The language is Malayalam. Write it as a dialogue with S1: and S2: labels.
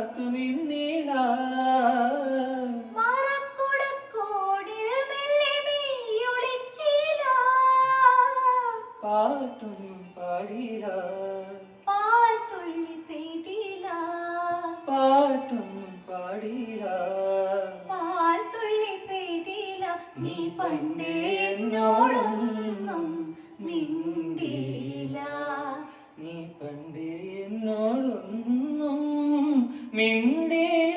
S1: കാത്തു നിന്നില്ല. പാട്ടൊന്നും പാടില്ല,
S2: പാൽത്തുള്ളി പെയ്തില്ല,
S1: പാട്ടൊന്നും പാടില്ല,
S2: പാൽത്തുള്ളി പെയ്തില്ല.
S1: നീ പണ്ടേ എന്നോടൊന്നും മിണ്ടിയില്ല, നീ പണ്ടേ എന്നോടൊന്നും മിണ്ടിയില്ല.